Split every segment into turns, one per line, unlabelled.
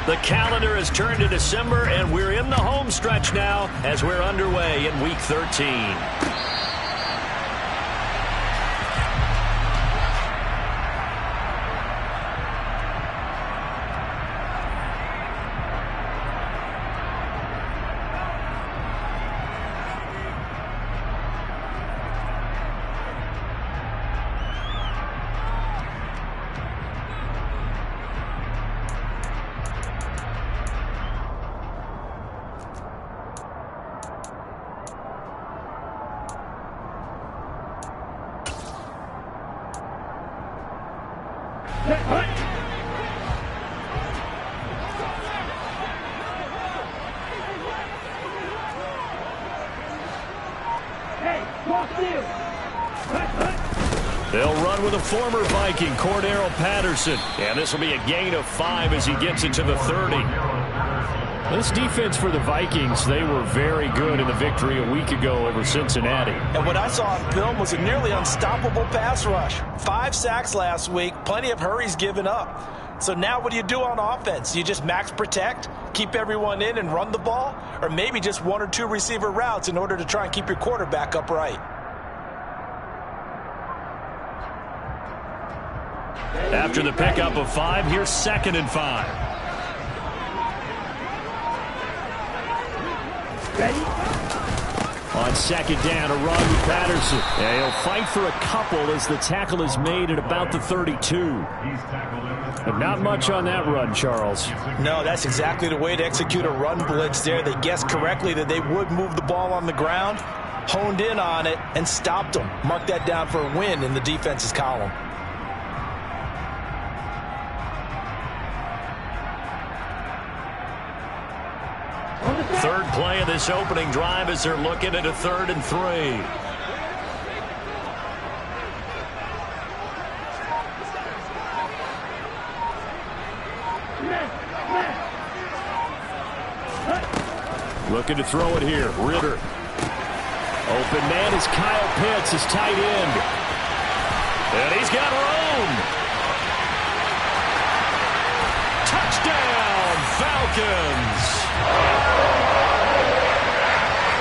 The calendar has turned to December, and we're in the home stretch now as we're underway in Week 13. They'll run with a former Viking, Cordero Patterson. And this will be a gain of 5 as he gets it to the 30. This defense for the Vikings, they were very good in the victory a week ago over Cincinnati.
And what I saw on film was a nearly unstoppable pass rush. 5 sacks last week, plenty of hurries given up. So now what do you do on offense? You just max protect, keep everyone in and run the ball? Or maybe just 1 or 2 receiver routes in order to try and keep your quarterback upright?
After the pickup of 5, here's 2nd and 5.
Ready?
On 2nd down, a run with Patterson. And he'll fight for a couple as the tackle is made at about the 32. But not much on that run, Charles.
No, that's exactly the way to execute a run blitz there. They guessed correctly that they would move the ball on the ground, honed in on it, and stopped them. Mark that down for a win in the defense's column.
Third play of this opening drive as they're looking at a 3rd and 3. Looking to throw it here. Ritter. Open man is Kyle Pitts, his tight end. And he's got room. Touchdown, Falcons.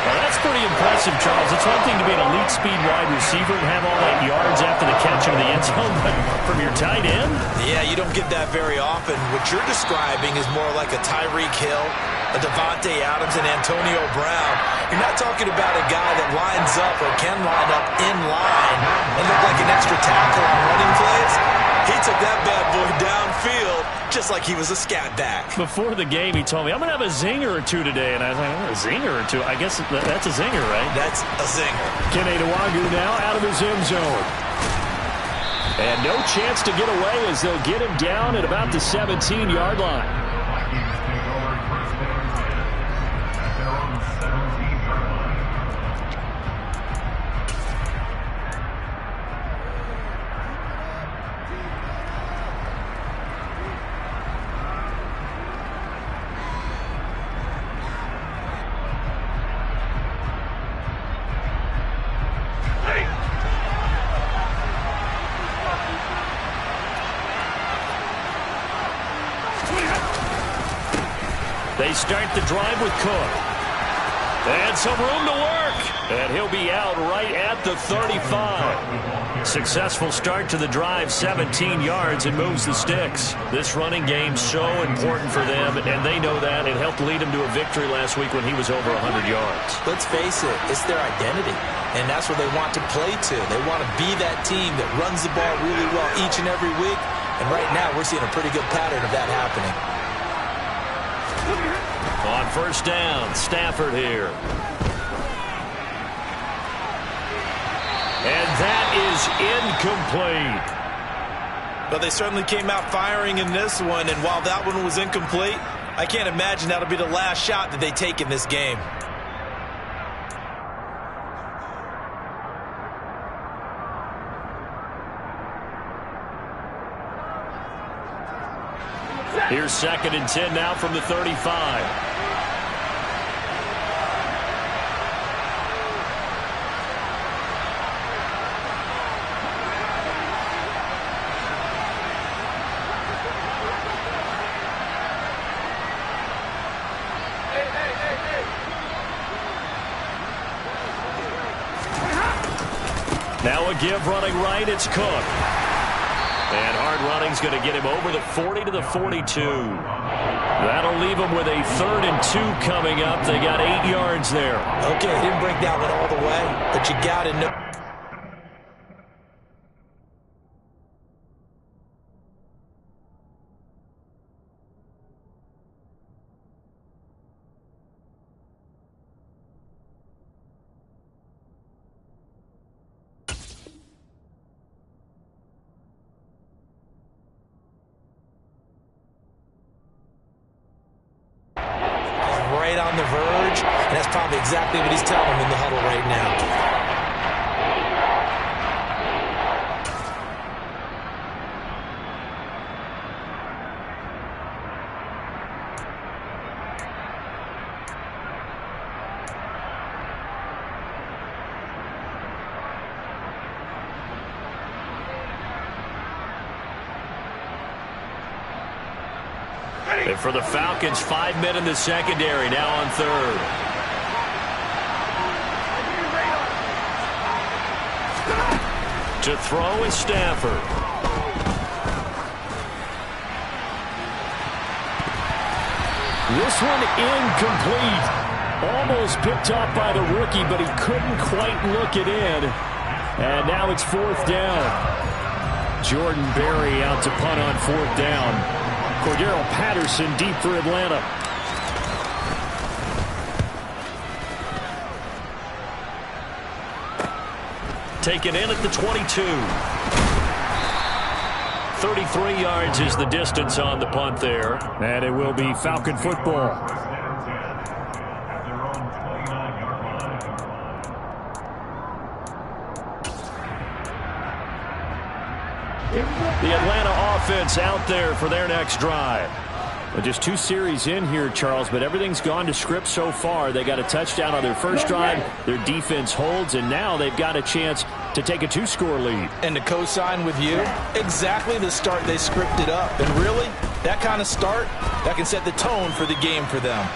Well, that's pretty impressive, Charles. It's one thing to be an elite speed wide receiver and have all that yards after the catch into the end zone, but from your tight end?
Yeah, you don't get that very often. What you're describing is more like a Tyreek Hill, a Devontae Adams, and Antonio Brown. You're not talking about a guy that lines up or can line up in line and look like an extra tackle on running plays. He took that bad boy downfield just like he was a scat back.
Before the game, he told me, I'm going to have a zinger or 2 today. And I was like, a zinger or 2? I guess that's a zinger, right?
That's a zinger.
Kene Nwangwu now out of his end zone. And no chance to get away as they'll get him down at about the 17-yard line. They start the drive with Cook. And some room to work. And he'll be out right at the 35. Successful start to the drive, 17 yards, and moves the sticks. This running game's so important for them, and they know that. It helped lead him to a victory last week when he was over 100 yards.
Let's face it, it's their identity, and that's what they want to play to. They want to be that team that runs the ball really well each and every week, and right now we're seeing a pretty good pattern of that happening.
On 1st down, Stafford here. And that is incomplete.
But they certainly came out firing in this one, and while that one was incomplete, I can't imagine that'll be the last shot that they take in this game.
Here's 2nd and 10 now from the 35. So a give running right. It's Cook. And hard running's going to get him over the 40 to the 42. That'll leave him with a 3rd and 2 coming up. They got 8 yards there.
Okay, didn't break that one all the way, but you got to know. Right on the verge, and that's probably exactly what he's telling him in the huddle right now.
And for the Falcons, 5 men in the secondary, now on 3rd. To throw is Stafford. This one incomplete. Almost picked off by the rookie, but he couldn't quite look it in. And now it's 4th down. Jordan Berry out to punt on 4th down. Cordero Patterson deep for Atlanta. Taken in at the 22. 33 yards is the distance on the punt there. And it will be Falcon football. The Atlanta offense out there for their next drive. Well, just 2 series in here, Charles, but everything's gone to script so far. They got a touchdown on their first drive. Their defense holds, and now they've got a chance to take a 2-score lead.
And to co-sign with you, exactly the start they scripted up. And really, that kind of start, that can set the tone for the game for them.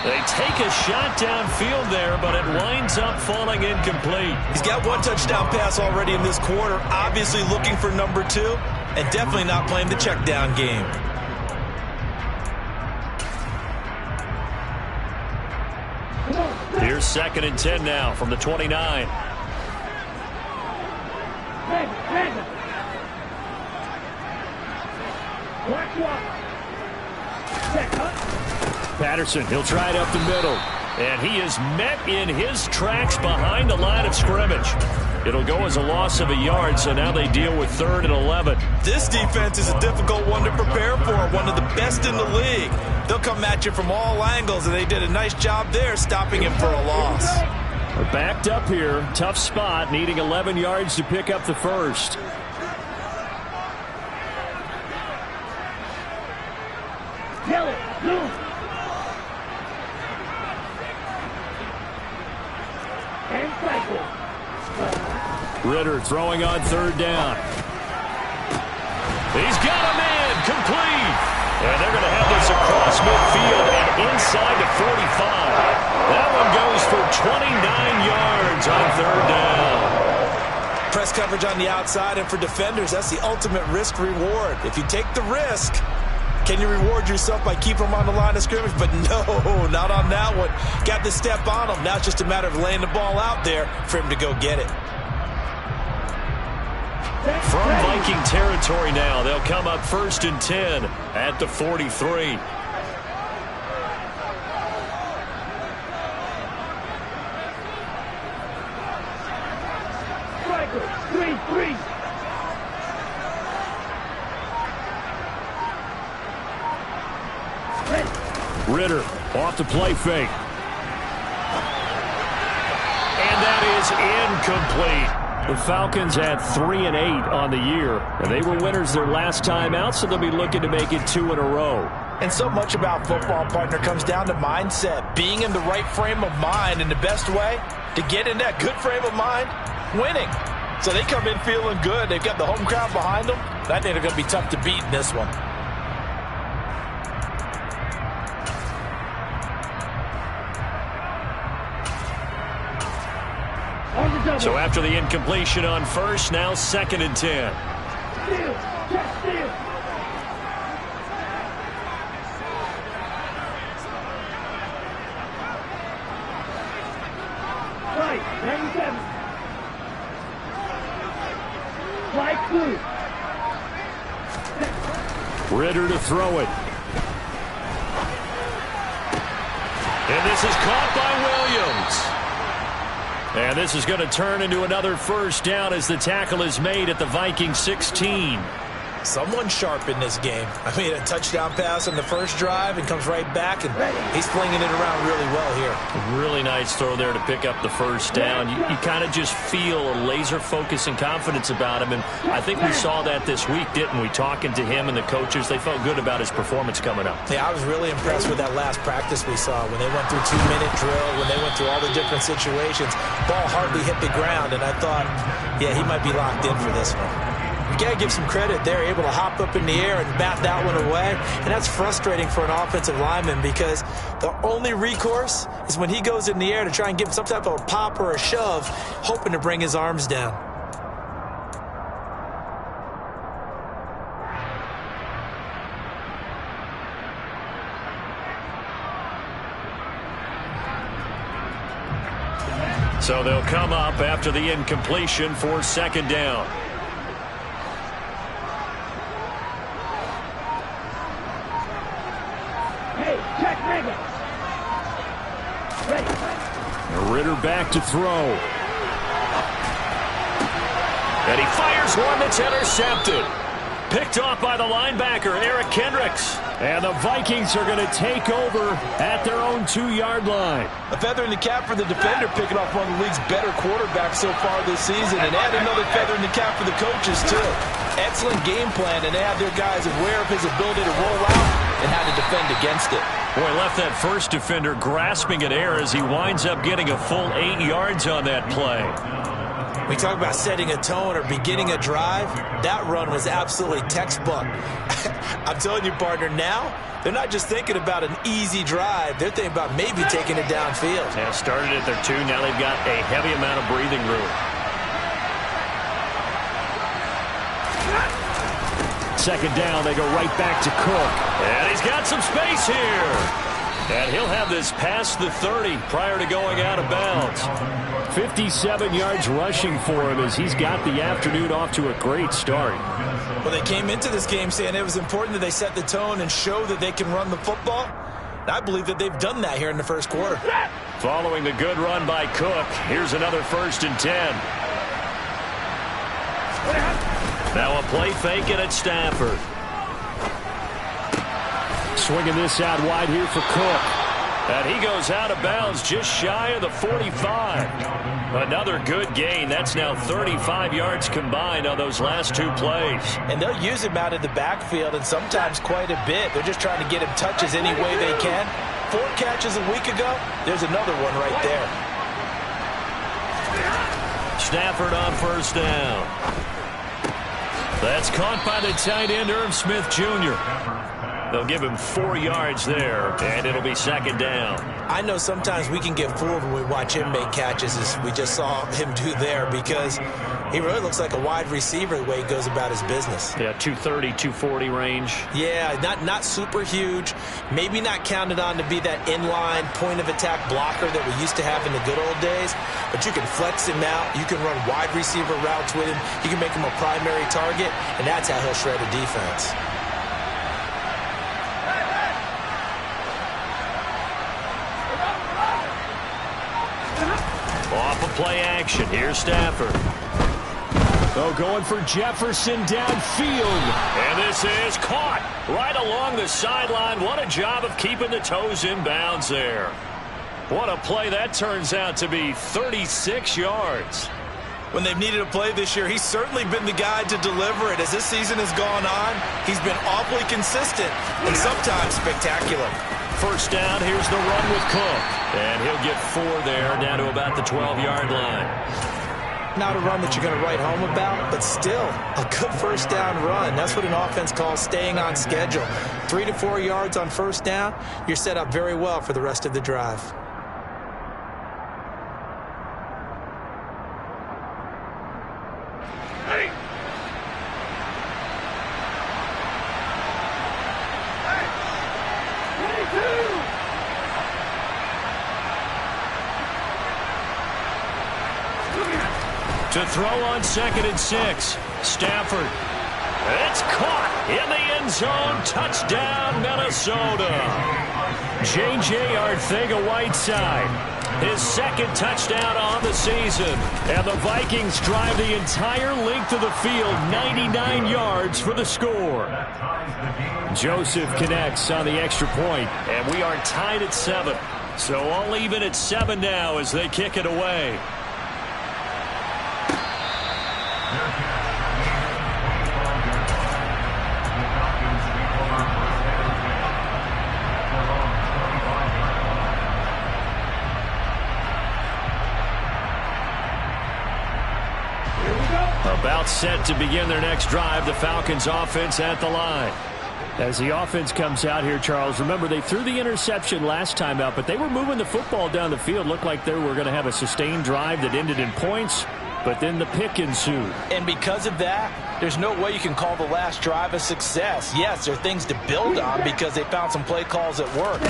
They take a shot downfield there, but it winds up falling incomplete.
He's got 1 touchdown pass already in this quarter, obviously looking for number 2, and definitely not playing the check down game.
Here's 2nd and 10 now from the 29. Patterson, he'll try it up the middle. And he is met in his tracks behind the line of scrimmage. It'll go as a loss of a yard, so now they deal with 3rd and 11.
This defense is a difficult one to prepare for, one of the best in the league. They'll come at you from all angles, and they did a nice job there stopping him for a loss.
We're backed up here. Tough spot, needing 11 yards to pick up the first. Ritter throwing on 3rd down. He's got a man complete. And they're going to have this across midfield and inside the 45. That one goes for 29 yards on 3rd down.
Press coverage on the outside, and for defenders, that's the ultimate risk-reward. If you take the risk, can you reward yourself by keeping them on the line of scrimmage? But no, not on that one. Got the step on him. Now it's just a matter of laying the ball out there for him to go get it.
From Viking territory now, they'll come up 1st and 10 at the 43. Ritter off the play fake. And that is incomplete. The Falcons had 3 and 8 on the year, and they were winners their last time out, so they'll be looking to make it 2 in a row.
And so much about football, partner, comes down to mindset, being in the right frame of mind, and the best way to get in that good frame of mind, winning. So they come in feeling good. They've got the home crowd behind them. I think they're going to be tough to beat in this one.
So after the incompletion on first, now 2nd and 10. Ritter to throw it. And this is caught by Williams. And this is going to turn into another first down as the tackle is made at the Vikings 16.
Someone sharp in this game. I mean, a touchdown pass on the first drive and comes right back, and he's flinging it around really well here.
Really nice throw there to pick up the first down. You kind of just feel a laser focus and confidence about him, and I think we saw that this week, didn't we? Talking to him and the coaches, they felt good about his performance coming up.
Yeah, I was really impressed with that last practice we saw when they went through 2-minute drill, when they went through all the different situations. Ball hardly hit the ground, and I thought, yeah, he might be locked in for this one. You got to give some credit. They're able to hop up in the air and bat that one away. And that's frustrating for an offensive lineman because the only recourse is when he goes in the air to try and give some type of a pop or a shove, hoping to bring his arms down.
So they'll come up after the incompletion for 2nd down. Ritter back to throw. And he fires one that's intercepted. Picked off by the linebacker, Eric Kendricks. And the Vikings are going to take over at their own 2-yard line.
A feather in the cap for the defender, picking off one of the league's better quarterbacks so far this season. And add another feather in the cap for the coaches, too. Excellent game plan, and they have their guys aware of his ability to roll out and how to defend against it.
Boy, left that first defender grasping at air as he winds up getting a full 8 yards on that play.
We talk about setting a tone or beginning a drive. That run was absolutely textbook. I'm telling you, partner, now they're not just thinking about an easy drive. They're thinking about maybe taking it downfield.
Yeah, started at their 2. Now they've got a heavy amount of breathing room. 2nd down, they go right back to Cook. And he's got some space here. And he'll have this past the 30 prior to going out of bounds. 57 yards rushing for him as he's got the afternoon off to a great start.
Well, they came into this game saying it was important that they set the tone and show that they can run the football. And I believe that they've done that here in the first quarter.
Following the good run by Cook, here's another 1st and 10. Now a play fake it at Stafford. Swinging this out wide here for Cook. And he goes out of bounds just shy of the 45. Another good gain. That's now 35 yards combined on those last 2 plays.
And they'll use him out of the backfield and sometimes quite a bit. They're just trying to get him touches any way they can. 4 catches a week ago. There's another one right there.
Stafford on 1st down. That's caught by the tight end, Irv Smith Jr. They'll give him 4 yards there, and it'll be 2nd down.
I know sometimes we can get fooled when we watch him make catches, as we just saw him do there, because he really looks like a wide receiver the way he goes about his business.
Yeah, 230, 240 range.
Yeah, not super huge. Maybe not counted on to be that inline point-of-attack blocker that we used to have in the good old days, but you can flex him out. You can run wide receiver routes with him. You can make him a primary target, and that's how he'll shred a defense.
Off of play action. Here's Stafford. Oh, going for Jefferson downfield. And this is caught right along the sideline. What a job of keeping the toes in bounds there. What a play that turns out to be. 36 yards.
When they've needed a play this year, he's certainly been the guy to deliver it. As this season has gone on, he's been awfully consistent and sometimes spectacular.
1st down, here's the run with Cook. And he'll get 4 there, down to about the 12-yard line.
Not a run that you're going to write home about, but still a good 1st down run. That's what an offense calls staying on schedule. 3 to 4 yards on 1st down, you're set up very well for the rest of the drive.
To throw on 2nd and 6. Stafford. It's caught in the end zone. Touchdown, Minnesota. J.J. Arcega-Whiteside. His 2nd touchdown on the season. And the Vikings drive the entire length of the field, 99 yards for the score. Joseph connects on the extra point, and we are tied at 7. So all even at 7 now as they kick it away. About set to begin their next drive, the Falcons offense at the line. As the offense comes out here, Charles, remember they threw the interception last time out, but they were moving the football down the field. Looked like they were going to have a sustained drive that ended in points, but then the pick ensued.
And because of that, there's no way you can call the last drive a success. Yes, there are things to build on because they found some play calls at work.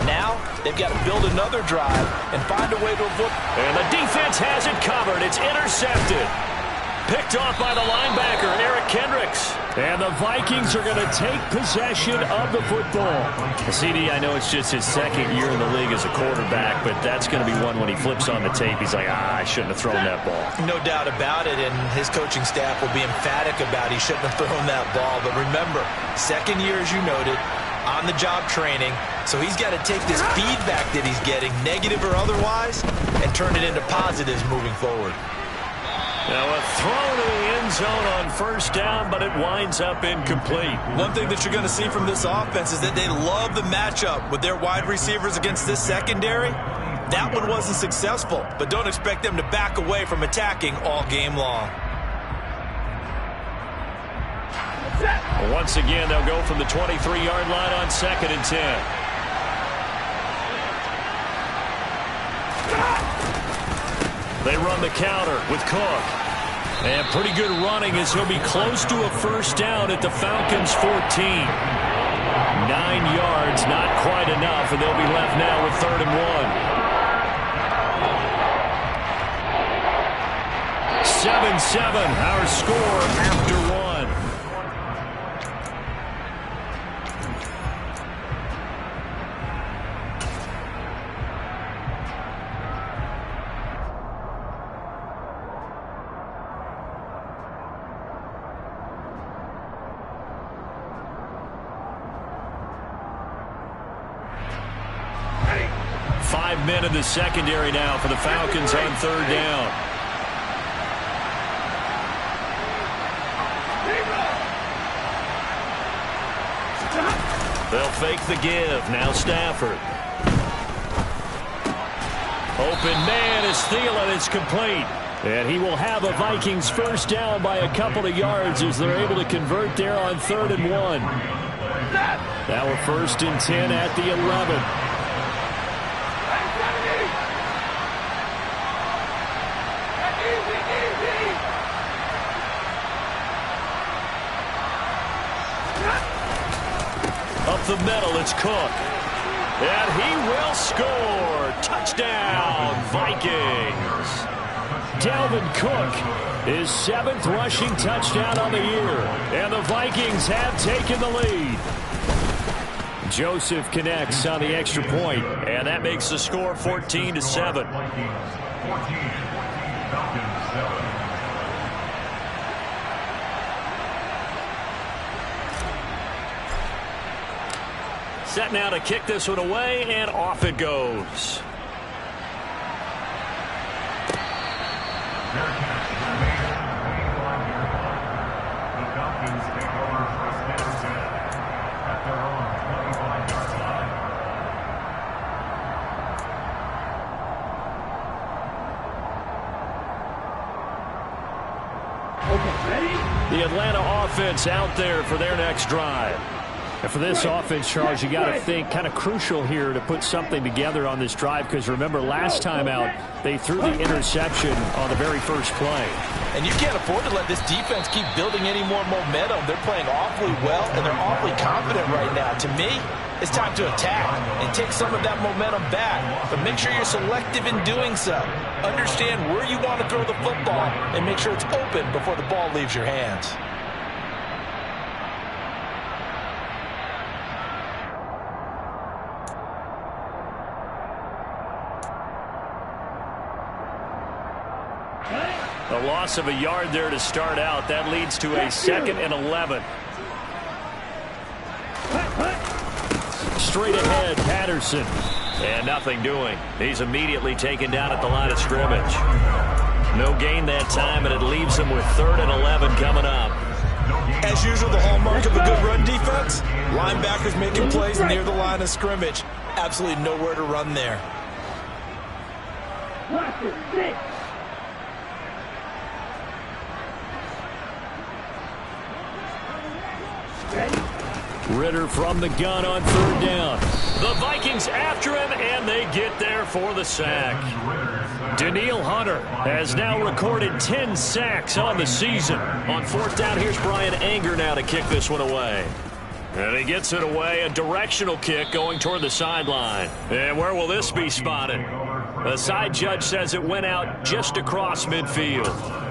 Now, they've got to build another drive and find a way to avoid.
And the defense has it covered. It's intercepted. Picked off by the linebacker, Eric Kendricks. And the Vikings are going to take possession of the football. CD, I know it's just his 2nd year in the league as a quarterback, but that's going to be one when he flips on the tape. He's like, I shouldn't have thrown that ball.
No doubt about it, and his coaching staff will be emphatic about he shouldn't have thrown that ball. But remember, 2nd year, as you noted, on-the-job training, so he's got to take this feedback that he's getting, negative or otherwise, and turn it into positives moving forward.
Now a throw to the end zone on 1st down, but it winds up incomplete.
One thing that you're going to see from this offense is that they love the matchup with their wide receivers against this secondary. That one wasn't successful, but don't expect them to back away from attacking all game long.
Once again, they'll go from the 23-yard line on 2nd and 10. They run the counter with Cook. And pretty good running as he'll be close to a 1st down at the Falcons' 14. 9 yards, not quite enough, and they'll be left now with 3rd and 1. 7-7, our score after 1. Men in the secondary now for the Falcons on 3rd down. They'll fake the give. Now Stafford. Open man is Thielen. It's complete. And he will have a Vikings 1st down by a couple of yards as they're able to convert there on 3rd and 1. Now we're 1st and 10 at the 11. Up the middle, it's Cook. And he will score. Touchdown, Vikings. Dalvin Cook, his 7th rushing touchdown on the year. And the Vikings have taken the lead. Joseph connects on the extra point, and that makes the score 14-7. Set now to kick this one away, and off it goes. The Atlanta offense out there for their next drive. And for this offense, Charles, you got to think kind of crucial here to put something together on this drive, because remember last time out they threw the interception on the very first play.
And you can't afford to let this defense keep building any more momentum. They're playing awfully well, and they're awfully confident right now. To me, it's time to attack and take some of that momentum back. But make sure you're selective in doing so. Understand where you want to throw the football and make sure it's open before the ball leaves your hands.
A loss of a yard there to start out. That leads to a 2nd and 11. Straight ahead, Patterson. And nothing doing. He's immediately taken down at the line of scrimmage. No gain that time, and it leaves him with 3rd and 11 coming up.
As usual, the hallmark of a good run defense, linebackers making plays near the line of scrimmage. Absolutely nowhere to run there.
Ritter from the gun on 3rd down. The Vikings after him, and they get there for the sack. Daniil Hunter has now recorded 10 sacks on the season. On 4th down, here's Brian Anger now to kick this one away. And he gets it away, a directional kick going toward the sideline. And where will this be spotted? The side judge says it went out just across midfield.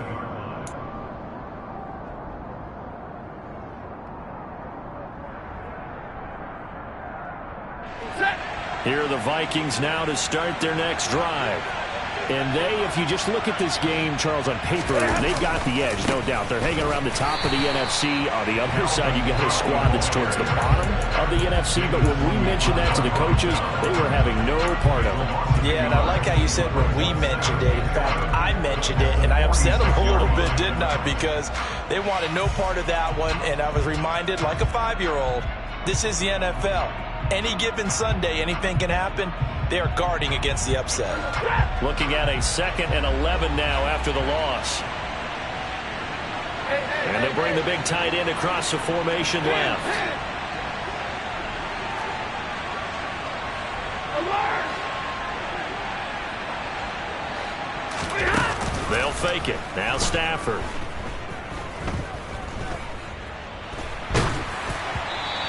Here are the Vikings now to start their next drive. And they, if you just look at this game, Charles, on paper, they've got the edge, no doubt. They're hanging around the top of the NFC. On the other side, you got a squad that's towards the bottom of the NFC. But when we mentioned that to the coaches, they were having no part of it.
Yeah, and I like how you said when we mentioned it. In fact, I mentioned it, and I upset them a little bit, didn't I? Because they wanted no part of that one, and I was reminded, like a 5-year-old, this is the NFL. Any given Sunday, anything can happen. They are guarding against the upset.
Looking at a 2nd and 11 now after the loss. And they bring the big tight end across the formation left. They'll fake it. Now Stafford.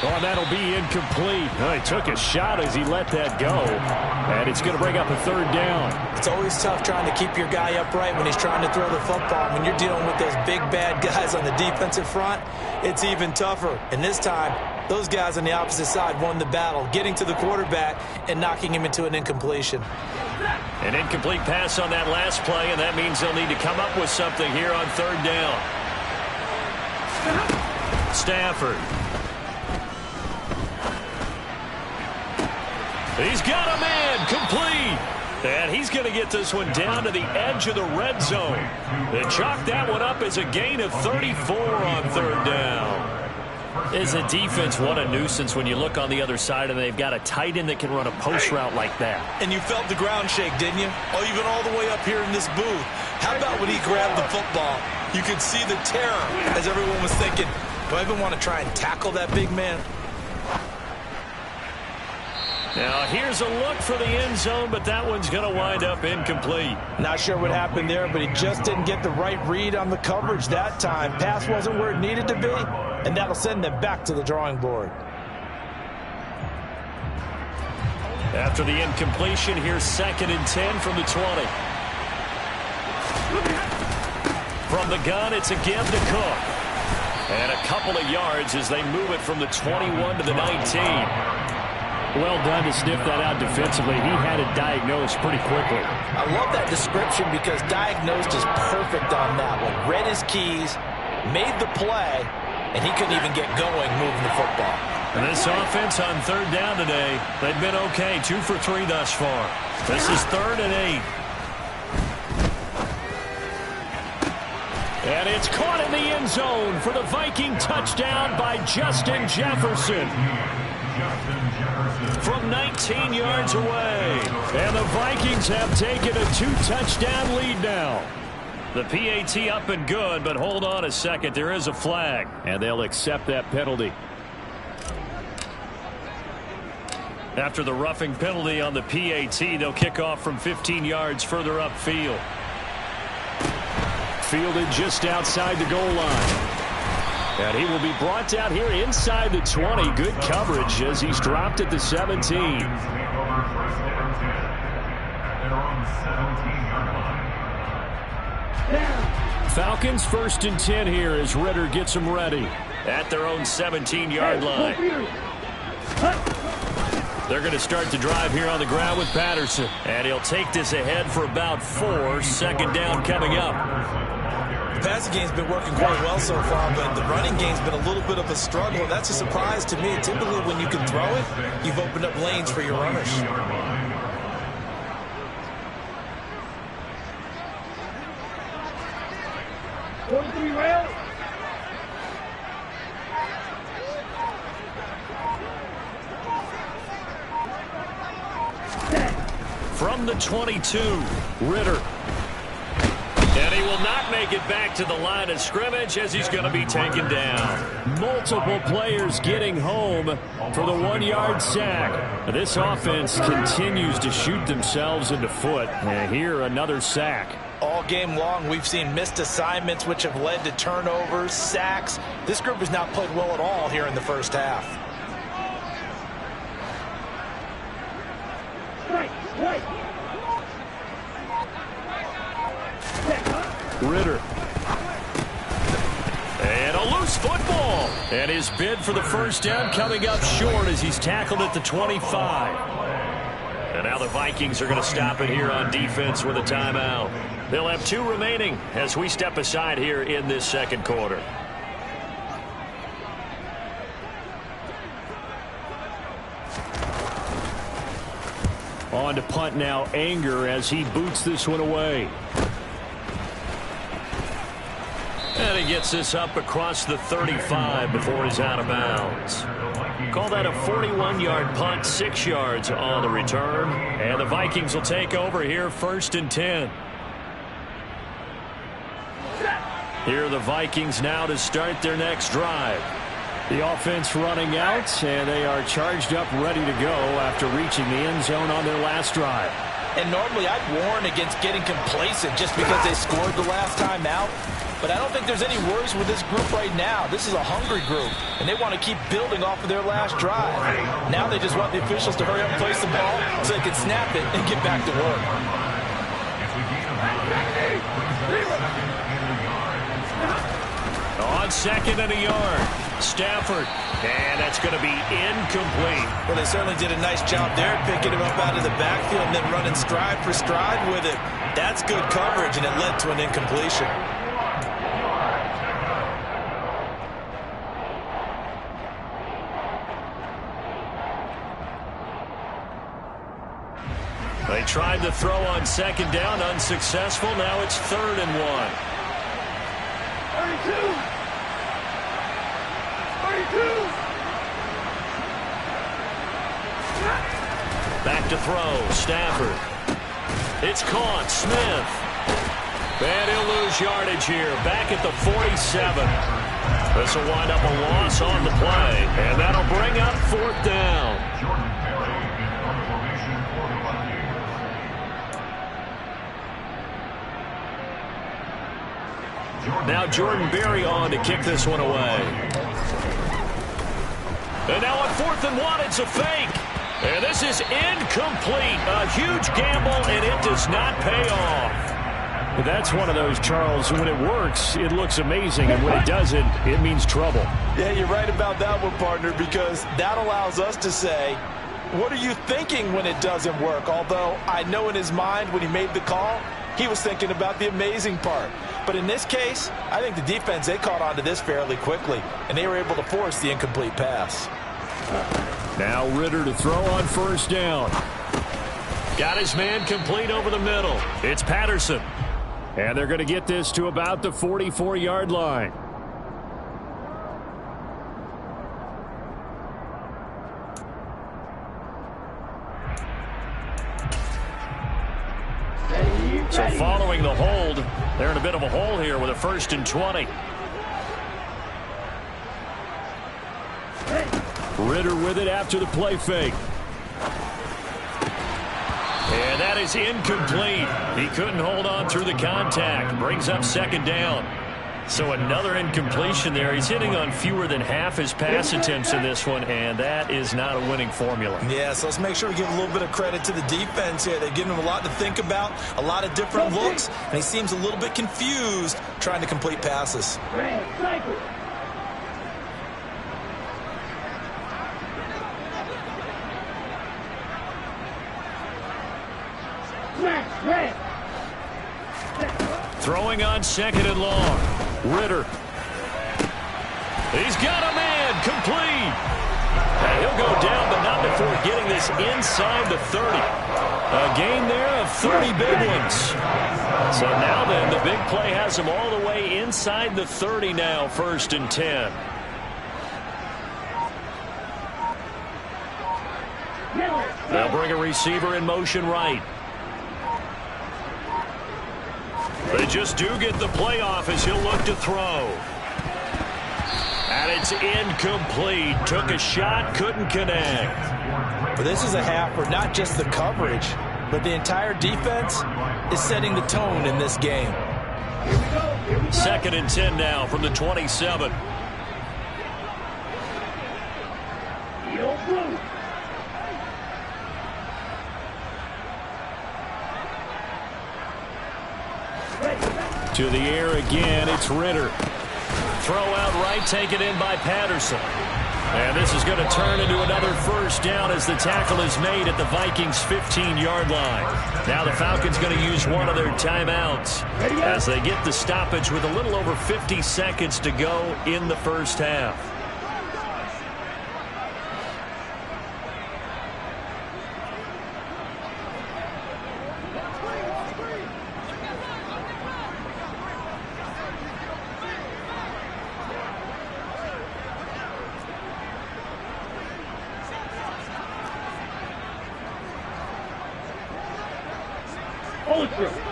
Oh, that'll be incomplete. Oh, he took a shot as he let that go. And it's going to bring up a 3rd down.
It's always tough trying to keep your guy upright when he's trying to throw the football. When you're dealing with those big, bad guys on the defensive front, it's even tougher. And this time, those guys on the opposite side won the battle, getting to the quarterback and knocking him into an incompletion.
An incomplete pass on that last play, and that means they'll need to come up with something here on 3rd down. Stafford. He's got a man, complete. And he's going to get this one down to the edge of the red zone. They chalk that one up as a gain of 34 on 3rd down. As a defense, what a nuisance when you look on the other side and they've got a tight end that can run a post route like that.
And you felt the ground shake, didn't you? Oh, even all the way up here in this booth. How about when he grabbed the football? You could see the terror as everyone was thinking, do I even want to try and tackle that big man?
Now, here's a look for the end zone, but that one's going to wind up incomplete.
Not sure what happened there, but he just didn't get the right read on the coverage that time. Pass wasn't where it needed to be, and that'll send them back to the drawing board.
After the incompletion, here's 2nd and 10 from the 20. From the gun, it's a give to Cook. And a couple of yards as they move it from the 21 to the 19. Well done to sniff that out defensively. He had it diagnosed pretty quickly.
I love that description because diagnosed is perfect on that one. Read his keys, made the play, and he couldn't even get going moving the football.
And this offense on 3rd down today, they've been okay. 2 for 3 thus far. This is 3rd and 8. And it's caught in the end zone for the Viking touchdown by Justin Jefferson. From 19 yards away. And the Vikings have taken a 2-touchdown lead now. The PAT up and good, but hold on a second. There is a flag, and they'll accept that penalty. After the roughing penalty on the PAT, they'll kick off from 15 yards further upfield. Fielded just outside the goal line. And he will be brought down here inside the 20. Good coverage as he's dropped at the 17. Falcons 1st and 10 here as Ritter gets them ready at their own 17-yard line. They're going to start the drive here on the ground with Patterson. And he'll take this ahead for about 4. Second down coming up.
The passing game's been working quite well so far, but the running game's been a little bit of a struggle. That's a surprise to me. Typically, when you can throw it, you've opened up lanes for your runners.
From the 22, Ritter. And he will not make it back to the line of scrimmage as he's going to be taken down. Multiple players getting home for the 1-yard sack. This offense continues to shoot themselves in the foot. And here, another sack.
All game long, we've seen missed assignments which have led to turnovers, sacks. This group has not played well at all here in the first half.
Ritter. And a loose football. And his bid for the first down coming up short as he's tackled at the 25. And now the Vikings are going to stop it here on defense with a timeout. They'll have 2 remaining as we step aside here in this second quarter. On to punt now, Anger, as he boots this one away. And he gets this up across the 35 before he's out of bounds. Call that a 41-yard punt, 6 yards on the return. And the Vikings will take over here 1st and 10. Here are the Vikings now to start their next drive. The offense running out, and they are charged up, ready to go after reaching the end zone on their last drive.
And normally I'd warn against getting complacent just because they scored the last time out. But I don't think there's any worries with this group right now. This is a hungry group, and they want to keep building off of their last drive. Now they just want the officials to hurry up and place the ball so they can snap it and get back to work.
On 2nd and a yard, Stafford. And that's going to be incomplete.
Well, they certainly did a nice job there, picking him up out of the backfield and then running stride for stride with it. That's good coverage, and it led to an incompletion.
They tried to throw on 2nd down, unsuccessful. Now it's 3rd and 1. 32. Back to throw, Stafford. It's caught, Smith. And he'll lose yardage here, back at the 47. This will wind up a loss on the play, and that'll bring up 4th down. Now Jordan Berry on to kick this one away. And now on 4th and 1, it's a fake. And this is incomplete. A huge gamble, and it does not pay off. That's one of those, Charles, when it works, it looks amazing, and when it doesn't, it means trouble.
Yeah, you're right about that one, partner, because that allows us to say, what are you thinking when it doesn't work? Although I know in his mind when he made the call, he was thinking about the amazing part. But in this case, I think the defense, they caught on to this fairly quickly, and they were able to force the incomplete pass.
Now Ritter to throw on 1st down. Got his man complete over the middle. It's Patterson. And they're going to get this to about the 44-yard line. So following the hold, they're in a bit of a hole here with a 1st and 20. Ritter with it after the play fake. And that is incomplete. He couldn't hold on through the contact. Brings up second down. So another incompletion there. He's hitting on fewer than half his pass attempts in this one, and that is not a winning formula.
Yeah, so let's make sure we give a little bit of credit to the defense here. They've given him a lot to think about, a lot of different looks, and he seems a little bit confused trying to complete passes.
Throwing on second and long. Ritter. He's got a man. Complete. And he'll go down, but not before getting this inside the 30. A gain there of 30 big ones. So now then, the big play has him all the way inside the 30 now, 1st and 10. They'll bring a receiver in motion right. They just do get the play off as he'll look to throw. And it's incomplete. Took a shot, couldn't connect.
But this is a half where not just the coverage, but the entire defense is setting the tone in this game.
2nd and 10 now from the 27. To the air again, it's Ritter. Throw out right, taken in by Patterson. And this is going to turn into another first down as the tackle is made at the Vikings' 15-yard line. Now the Falcons going to use one of their timeouts as they get the stoppage with a little over 50 seconds to go in the first half.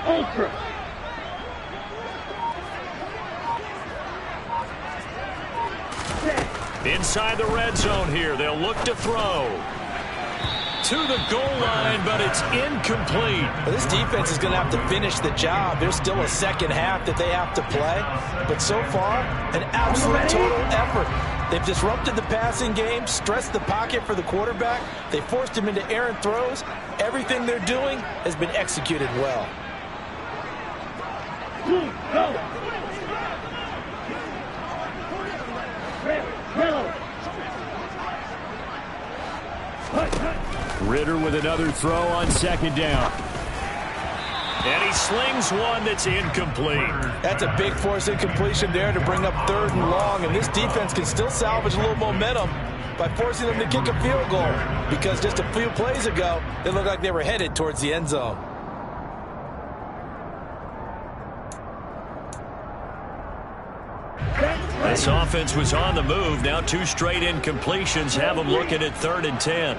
Ultra.
Inside the red zone here. They'll look to throw. To the goal line, but it's incomplete.
Well, this defense is going to have to finish the job. There's still a second half that they have to play. But so far, an absolute total effort. They've disrupted the passing game, stressed the pocket for the quarterback. They forced him into errant throws. Everything they're doing has been executed well.
Ritter with another throw on 2nd down. And he slings one that's incomplete.
That's a big force incompletion there to bring up 3rd and long. And this defense can still salvage a little momentum by forcing them to kick a field goal. Because just a few plays ago, they looked like they were headed towards the end zone.
This offense was on the move. Now 2 straight incompletions have them looking at 3rd and 10.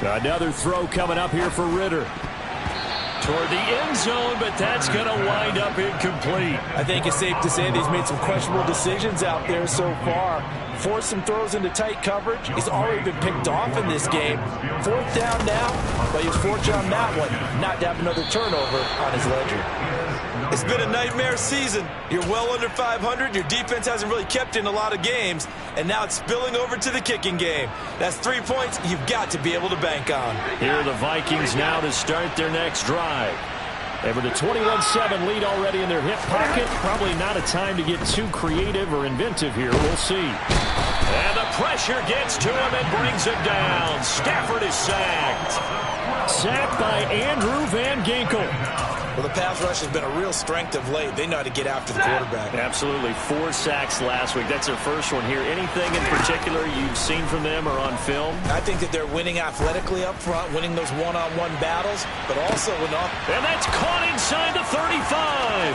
Another throw coming up here for Ritter. Toward the end zone, but that's going to wind up incomplete.
I think it's safe to say that he's made some questionable decisions out there so far. Forced some throws into tight coverage. He's already been picked off in this game. 4th down now, but he was fortunate on that one not to have another turnover on his ledger. It's been a nightmare season. You're well under 500. Your defense hasn't really kept in a lot of games, and now it's spilling over to the kicking game. That's 3 points you've got to be able to bank on.
Here are the Vikings now to start their next drive. They have a 21-7 lead already in their hip pocket. Probably not a time to get too creative or inventive here. We'll see. And the pressure gets to him and brings him down. Stafford is sacked. Sacked by Andrew Van Ginkel.
Well, the pass rush has been a real strength of late. They know how to get after the quarterback.
Absolutely. 4 sacks last week. That's their first one here. Anything in particular you've seen from them or on film?
I think that they're winning athletically up front, winning those one-on-one battles, but also when off.
And that's caught inside the 35.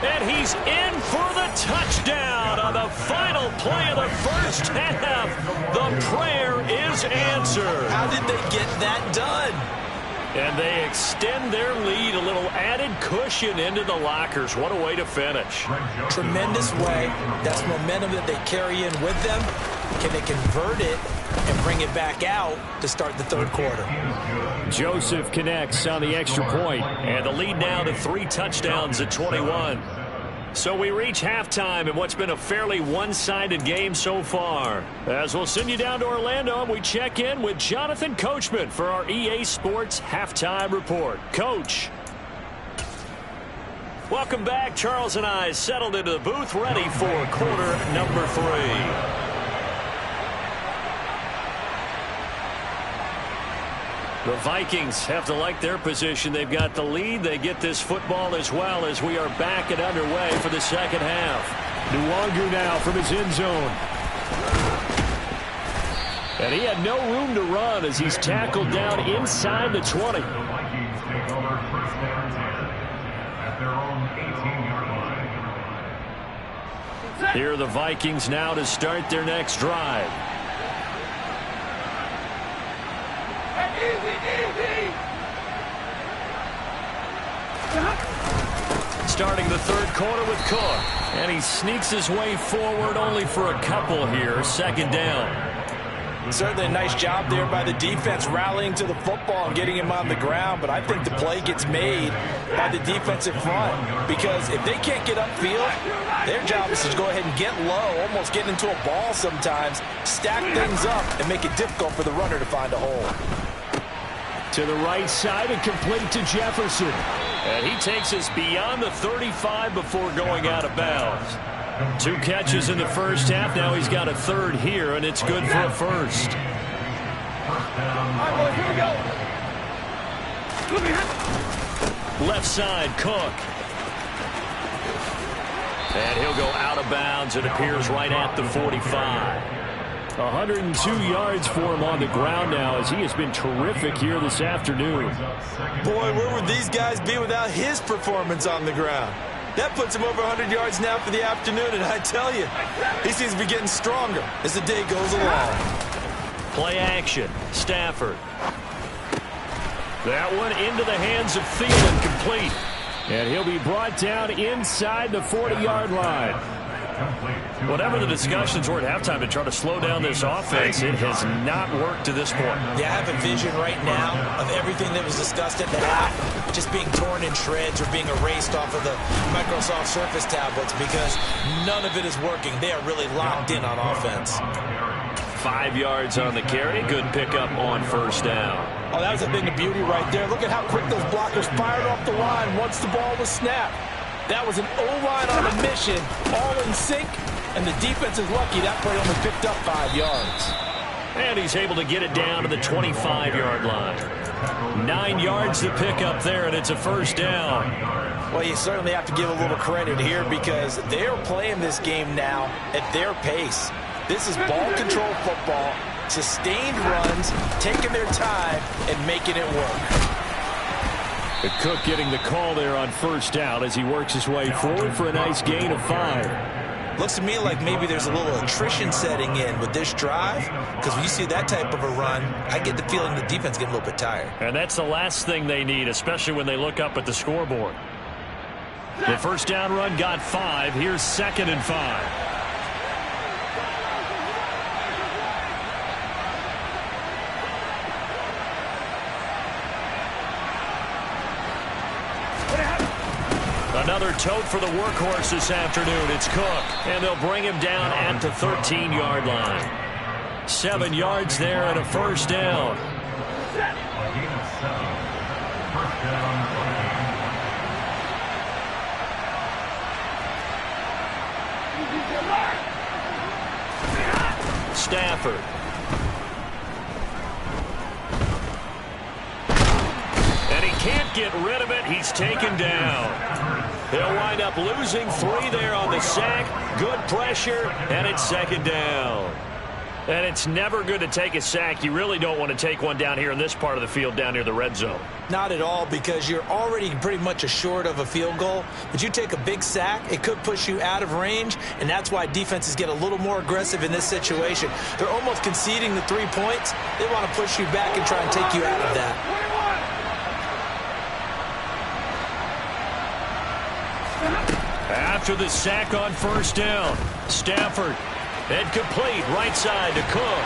And he's in for the touchdown on the final play of the first half. The prayer is answered.
How did they get that done?
And they extend their lead a little added cushion into the lockers. What a way to finish.
Tremendous way. That's momentum that they carry in with them. Can they convert it and bring it back out to start the third quarter?
Joseph connects on the extra point, and the lead now to 3 touchdowns at 21. So we reach halftime in what's been a fairly one-sided game so far. As we'll send you down to Orlando, and we check in with Jonathan Coachman for our EA Sports Halftime Report. Coach. Welcome back. Charles and I settled into the booth, ready for quarter number 3. The Vikings have to like their position. They've got the lead. They get this football as well as we are back and underway for the second half. Nwangu now from his end zone. And he had no room to run as he's tackled down inside the 20. Here are the Vikings now to start their next drive. Starting the third quarter with Cook. And he sneaks his way forward only for a couple here. Second down.
Certainly a nice job there by the defense rallying to the football and getting him on the ground. But I think the play gets made by the defensive front. Because if they can't get upfield, their job is to go ahead and get low, almost get into a ball sometimes, stack things up, and make it difficult for the runner to find a hole.
To the right side and complete to Jefferson. And he takes us beyond the 35 before going out of bounds. 2 catches in the first half. Now he's got a third here, and it's good for a first. Left side, Cook. And he'll go out of bounds. It appears right at the 45. 102 yards for him on the ground now as he has been terrific here this afternoon.
Boy, where would these guys be without his performance on the ground? That puts him over 100 yards now for the afternoon, and I tell you, he seems to be getting stronger as the day goes along.
Play action. Stafford. That one into the hands of Thielen, complete. And he'll be brought down inside the 40-yard line. Whatever the discussions were at halftime to try to slow down this offense, it has not worked to this point.
Yeah, I have a vision right now of everything that was discussed at the half just being torn in shreds or being erased off of the Microsoft Surface tablets because none of it is working. They are really locked in on offense.
5 yards on the carry. Good pickup on first down.
Oh, that was a thing of beauty right there. Look at how quick those blockers fired off the line once the ball was snapped. That was an O-line on a mission, all in sync, and the defense is lucky that play only picked up 5 yards.
And he's able to get it down to the 25-yard line. 9 yards to pick up there, and it's a first down.
Well, you certainly have to give a little credit here because they're playing this game now at their pace. This is ball control football, sustained runs, taking their time, and making it work.
Cook getting the call there on first down as he works his way forward for a nice gain of 5.
Looks to me like maybe there's a little attrition setting in with this drive because when you see that type of a run, I get the feeling the defense getting a little bit tired.
And that's the last thing they need, especially when they look up at the scoreboard. The first down run got 5. Here's 2nd and 5. Another tote for the workhorse this afternoon. It's Cook, and they'll bring him down at the 13-yard line. 7 yards there and a first down. Stafford. And he can't get rid of it. He's taken down. They'll wind up losing 3 there on the sack. Good pressure, and it's 2nd down. And it's never good to take a sack. You really don't want to take one down here in this part of the field down near the red zone.
Not at all, because you're already pretty much assured of a field goal. But you take a big sack, it could push you out of range, and that's why defenses get a little more aggressive in this situation. They're almost conceding the 3 points. They want to push you back and try and take you out of that.
After the sack on first down, Stafford, incomplete, right side to Cook.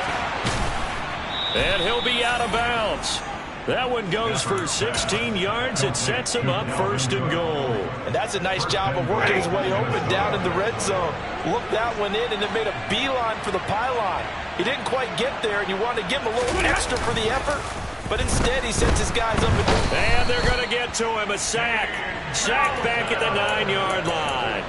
And he'll be out of bounds. That one goes for 16 yards. It sets him up first and goal.
And that's a nice job of working his way open down in the red zone. Looked that one in and then made a beeline for the pylon. He didn't quite get there, and you wanted to give him a little extra for the effort. But instead, he sets his guys up.
And they're going to get to him. A sack. Sack back at the 9-yard line.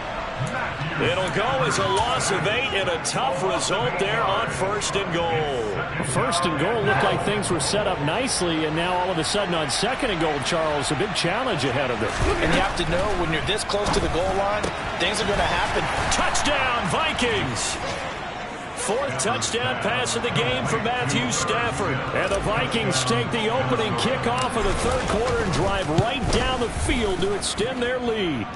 It'll go as a loss of 8 and a tough result there on first and goal.
First and goal looked like things were set up nicely, and now all of a sudden on second and goal, Charles, a big challenge ahead of them.
And you have to know when you're this close to the goal line, things are going to happen.
Touchdown, Vikings! Fourth touchdown pass of the game for Matthew Stafford. And the Vikings take the opening kickoff of the third quarter and drive right down the field to extend their lead.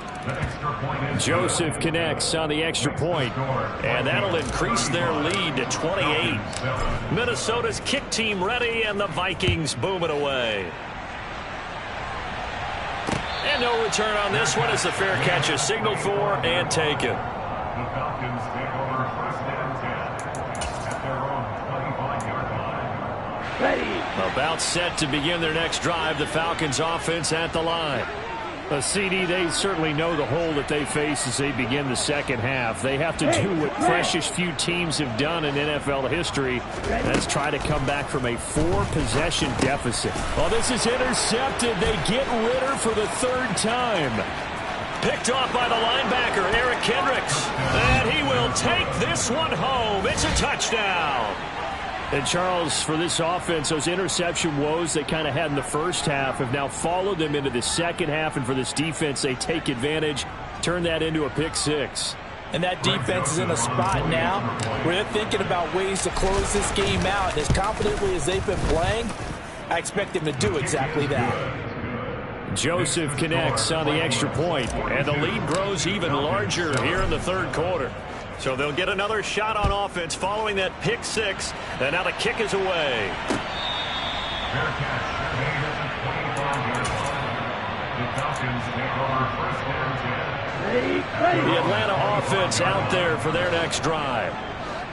Joseph connects on the extra point, and that'll increase their lead to 28. Minnesota's kick team ready, and the Vikings boom it away. And no return on this one as the fair catch is signaled for and taken.
The Falcons take over first and 10 at their own 25-yard line.
Ready. About set to begin their next drive. The Falcons offense at the line.
A CD, they certainly know the hole that they face as they begin the second half. They have to do what precious few teams have done in NFL history. That's try to come back from a 4-possession deficit.
Oh, this is intercepted. They get Ritter for the third time. Picked off by the linebacker, Eric Kendricks. And he will take this one home. It's a touchdown.
And Charles, for this offense, those interception woes they kind of had in the first half have now followed them into the second half. And for this defense, they take advantage, turn that into a pick six.
And that defense is in a spot now where they're thinking about ways to close this game out. And as confidently as they've been playing, I expect them to do exactly that.
Joseph connects on the extra point, and the lead grows even larger here in the third quarter. So they'll get another shot on offense following that pick six, and now the kick is away.
Fair catch made at the 25-yard line. The Falcons take over first and 10.
The Atlanta offense out there for their next drive.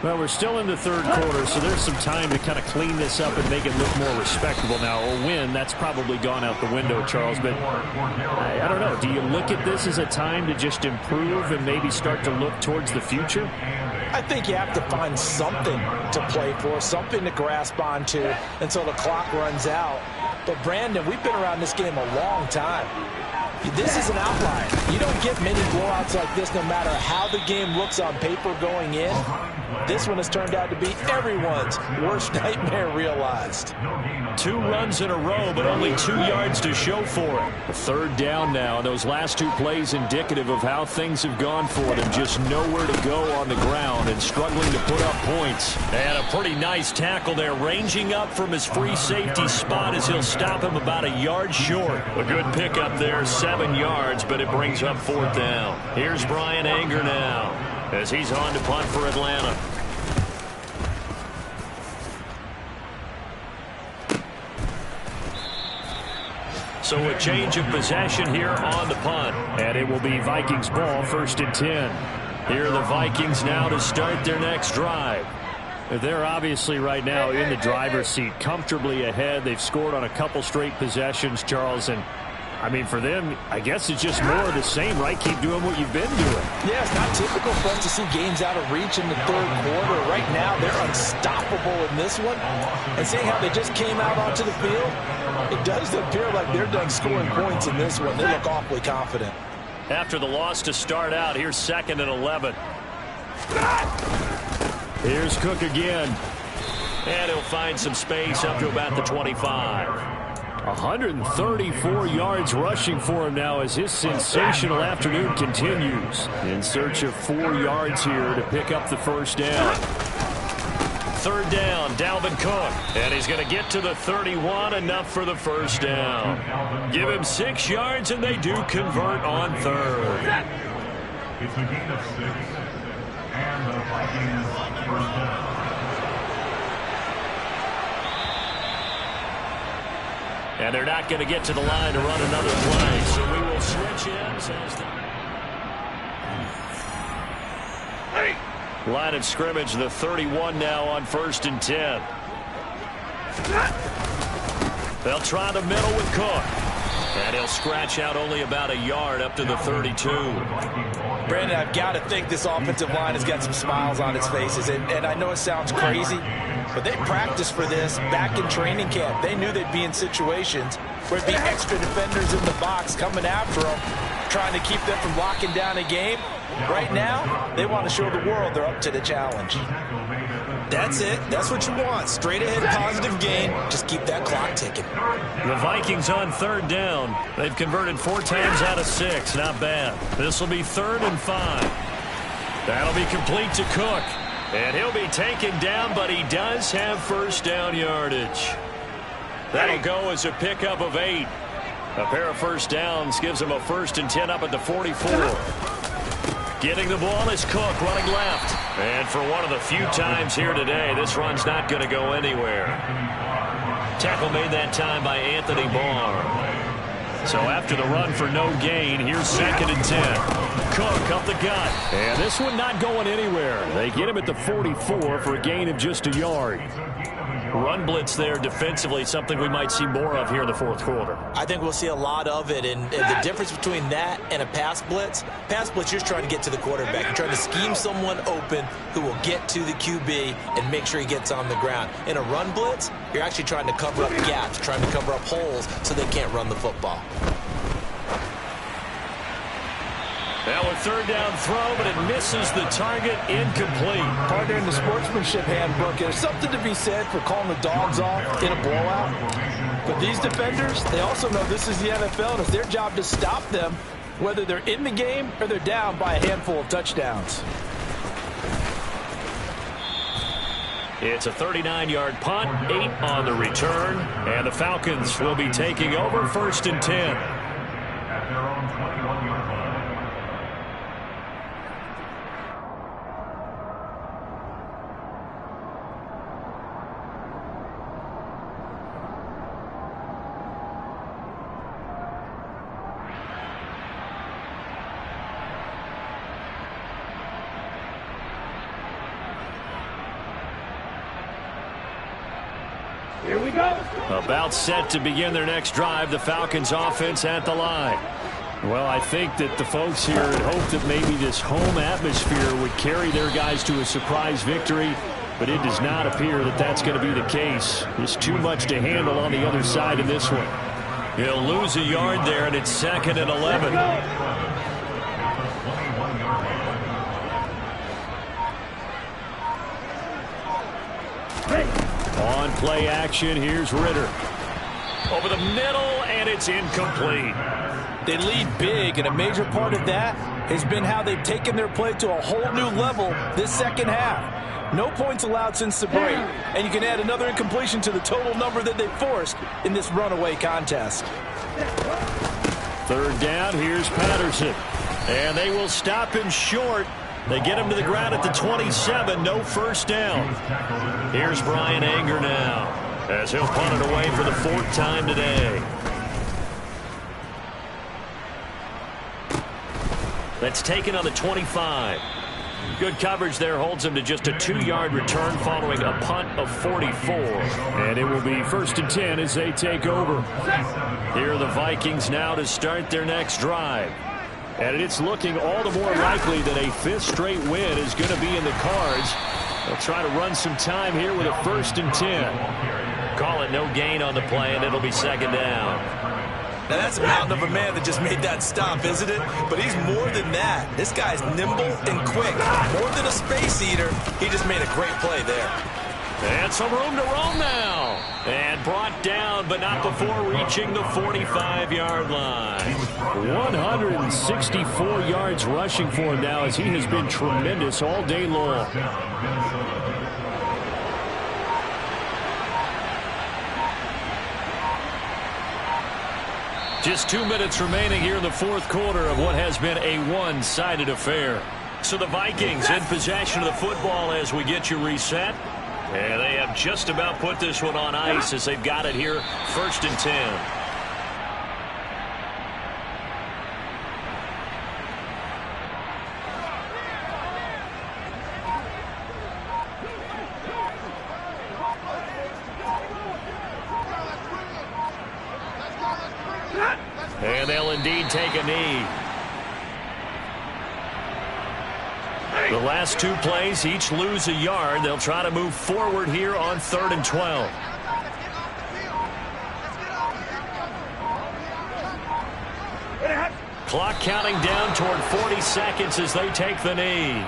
Well, we're still in the third quarter, so there's some time to kind of clean this up and make it look more respectable now. A win, that's probably gone out the window, Charles, but I don't know. Do you look at this as a time to just improve and maybe start to look towards the future?
I think you have to find something to play for, something to grasp onto until the clock runs out. But, Brandon, we've been around this game a long time. This is an outlier. You don't get many blowouts like this no matter how the game looks on paper going in. This one has turned out to be everyone's worst nightmare realized.
2 runs in a row, but only 2 yards to show for it. Third down now, and those last 2 plays indicative of how things have gone for them. Just nowhere to go on the ground and struggling to put up points. And a pretty nice tackle there, ranging up from his free safety spot as he'll stop him about a yard short. A good pickup there, 7 yards, but it brings up 4th down. Here's Brian Anger now as he's on to punt for Atlanta. So a change of possession here on the punt.
And it will be Vikings ball, 1st and 10.
Here are the Vikings now to start their next drive.
They're obviously right now in the driver's seat, comfortably ahead. They've scored on a couple straight possessions, Charles, and I mean, for them, I guess it's just more of the same, right? Keep doing what you've been doing.
Yeah, it's not typical for us to see games out of reach in the third quarter. Right now, they're unstoppable in this one. And seeing how they just came out onto the field, it does appear like they're done scoring points in this one. They look awfully confident.
After the loss to start out, here's 2nd and 11.
Here's Cook again.
And he'll find some space up to about the 25.
134 yards rushing for him now as his sensational afternoon continues. In search of 4 yards here to pick up the first down.
3rd down, Dalvin Cook. And he's going to get to the 31, enough for the first down. Give him 6 yards, and they do convert on 3rd.
It's a gain of 6, and the Vikings first down.
And they're not going to get to the line to run another play. So we will switch ends as Line of scrimmage, the 31 now on 1st and 10. They'll try the middle with Cook. And he'll scratch out only about a yard up to the 32.
Brandon, I've got to think this offensive line has got some smiles on its faces. And I know it sounds crazy, but they practiced for this back in training camp. They knew they'd be in situations where there'd be extra defenders in the box coming after them, trying to keep them from locking down a game. Right now, they want to show the world they're up to the challenge. That's it. That's what you want. Straight ahead positive gain. Just keep that clock ticking.
The Vikings on 3rd down. They've converted 4 times out of 6. Not bad. This will be 3rd and 5. That'll be complete to Cook. And he'll be taken down, but he does have 1st down yardage. That'll go as a pickup of 8. A pair of 1st downs gives him a 1st and 10 up at the 44. Getting the ball is Cook running left. And for one of the few times here today, this run's not going to go anywhere. Tackle made that time by Anthony Barr. So after the run for no gain, here's 2nd and 10. Cook up the gut. And this one not going anywhere. They get him at the 44 for a gain of just a yard. Run blitz there defensively, something we might see more of here in the 4th quarter.
I think we'll see a lot of it, and the difference between that and a pass blitz, you're just trying to get to the quarterback. You're trying to scheme someone open who will get to the QB and make sure he gets on the ground. In a run blitz, you're actually trying to cover up gaps, trying to cover up holes so they can't run the football.
Now a 3rd down throw, but it misses the target, incomplete.
Partner, in the sportsmanship handbook, there's something to be said for calling the dogs off in a blowout. But these defenders, they also know this is the NFL, and it's their job to stop them, whether they're in the game or they're down by a handful of touchdowns.
It's a 39-yard punt, 8 on the return, and the Falcons will be taking over 1st and 10.
At their own 21-yard line.
Here we go.
About set to begin their next drive, the Falcons offense at the line.
Well, I think that the folks here had hoped that maybe this home atmosphere would carry their guys to a surprise victory, but it does not appear that that's going to be the case. There's too much to handle on the other side in this one.
He'll lose a yard there, and it's 2nd and 11.
On play action, here's Ritter.
Over the middle, and it's incomplete.
They lead big, and a major part of that has been how they've taken their play to a whole new level this 2nd half. No points allowed since the break, and you can add another incompletion to the total number that they forced in this runaway contest.
3rd down, here's Patterson. And they will stop him short. They get him to the ground at the 27, no 1st down. Here's Brian Anger now, as he'll punt it away for the 4th time today. That's taken on the 25. Good coverage there holds him to just a 2-yard return following a punt of 44.
And it will be 1st and 10 as they take over.
Here are the Vikings now to start their next drive.
And it's looking all the more likely that a 5th straight win is going to be in the cards. They'll try to run some time here with a 1st and 10.
Call it no gain on the play, and it'll be 2nd down.
Now that's a mountain of a man that just made that stop, isn't it? But he's more than that. This guy's nimble and quick. More than a space eater. He just made a great play there.
And some room to roam now. And brought down, but not before reaching the 45-yard line.
164 yards rushing for him now, as he has been tremendous all day long.
Just 2 minutes remaining here in the 4th quarter of what has been a one-sided affair. So the Vikings in possession of the football as we get you reset. And they have just about put this one on ice as they've got it here, 1st and 10. take a knee. The last two plays each lose a yard. They'll try to move forward here on 3rd and 12. Clock counting down toward 40 seconds as they take the knee.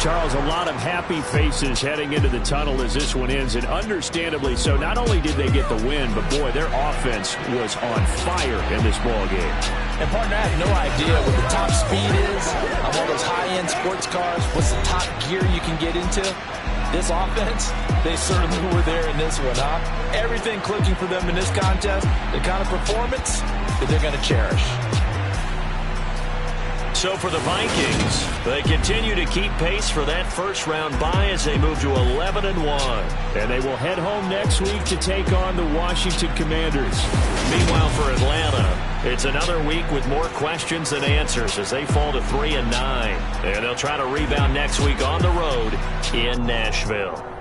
Charles, a lot of happy faces heading into the tunnel as this one ends, and understandably so. Not only did they get the win, but, boy, their offense was on fire in this ball game.
And, partner, I have no idea what the top speed is on all those high-end sports cars. What's the top gear you can get into? This offense, they certainly were there in this one, huh? Everything clicking for them in this contest, the kind of performance that they're going to cherish.
So for the Vikings, they continue to keep pace for that first-round bye as they move to 11-1.
And they will head home next week to take on the Washington Commanders.
Meanwhile, for Atlanta, it's another week with more questions than answers as they fall to 3-9. And they'll try to rebound next week on the road in Nashville.